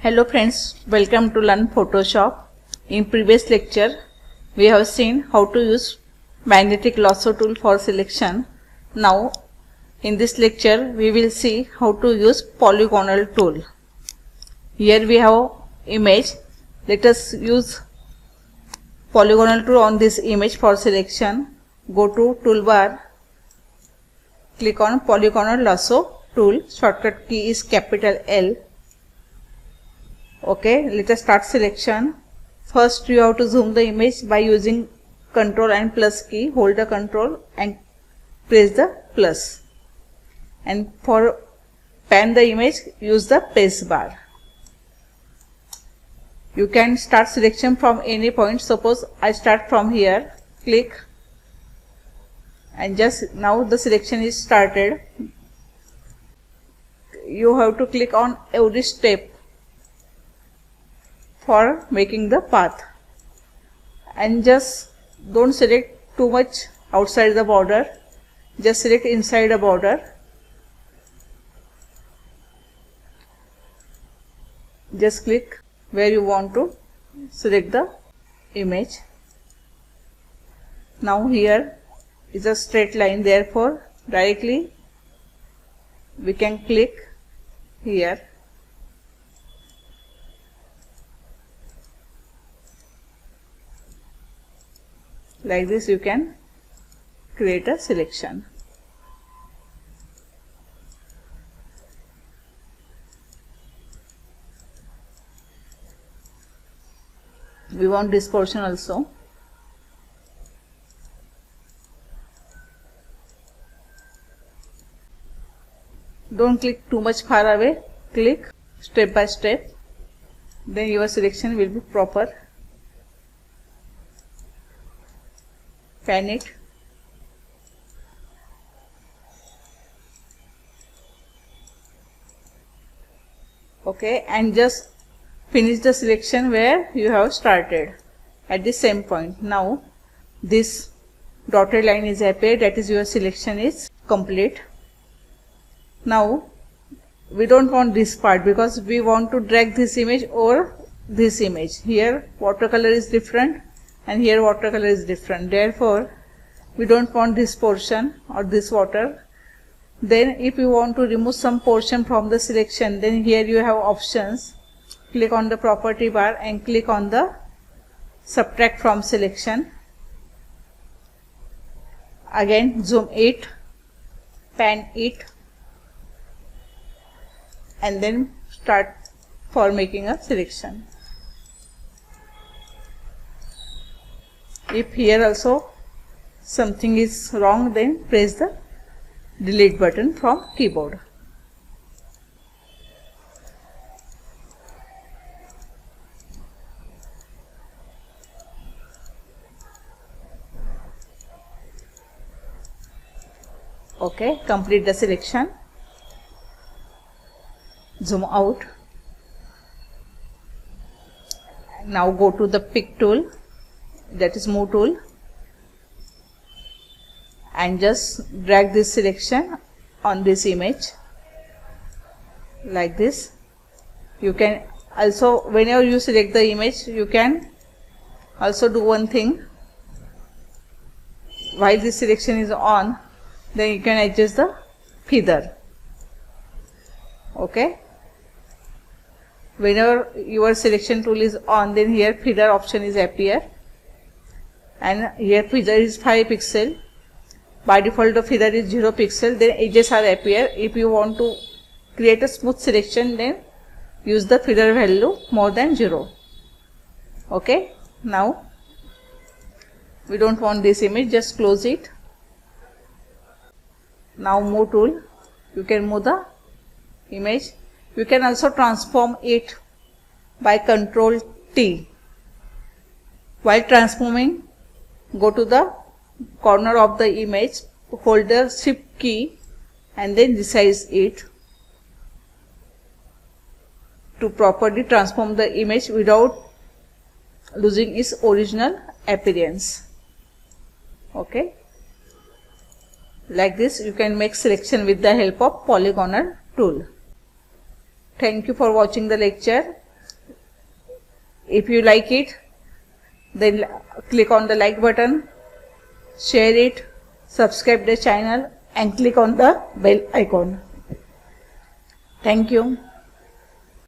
Hello friends, welcome to Learn Photoshop. In previous lecture, we have seen how to use magnetic lasso tool for selection. Now, in this lecture, we will see how to use polygonal tool. Here we have image. Let us use polygonal tool on this image for selection. Go to toolbar, click on Polygonal Lasso Tool. Shortcut key is capital L. Okay, let us start selection. First you have to zoom the image by using Ctrl and plus key. Hold the Ctrl and press the plus. And for pan the image, use the space bar. You can start selection from any point. Suppose I start from here. Click. And just now the selection is started. You have to click on every step for making the path, and just don't select too much outside the border, just select inside the border. Just click where you want to select the image. Now here is a straight line, therefore directly we can click here. Like this you can create a selection. We want this portion also. Don't click too much far away, click step by step, then your selection will be proper. Pan it. Okay, and just finish the selection where you have started at the same point. Now this dotted line is appeared, that is your selection is complete. Now we don't want this part because we want to drag this image over this image. Here watercolor is different and here watercolor is different, therefore we don't want this portion or this water. Then if you want to remove some portion from the selection, then here you have options. Click on the property bar and click on the subtract from selection. Again zoom it, pan it, and then start for making a selection. If here also something is wrong, then press the delete button from keyboard. Okay, complete the selection. Zoom out. Now go to the pick tool, that is move tool, and just drag this selection on this image like this. You can also, whenever you select the image, you can also do one thing. While this selection is on, then you can adjust the feather. Okay, whenever your selection tool is on, then here feather option is appear, and here feather is 5 pixel. By default the feather is 0 pixel, then edges are appear. If you want to create a smooth selection, then use the feather value more than 0. Okay, now we don't want this image, just close it. Now move tool, you can move the image. You can also transform it by Ctrl T. While transforming, go to the corner of the image, hold the shift key and then resize it to properly transform the image without losing its original appearance. Okay, like this you can make selection with the help of polygonal tool. Thank you for watching the lecture. If you like it, then click on the like button, share it, subscribe the channel and click on the bell icon. Thank you.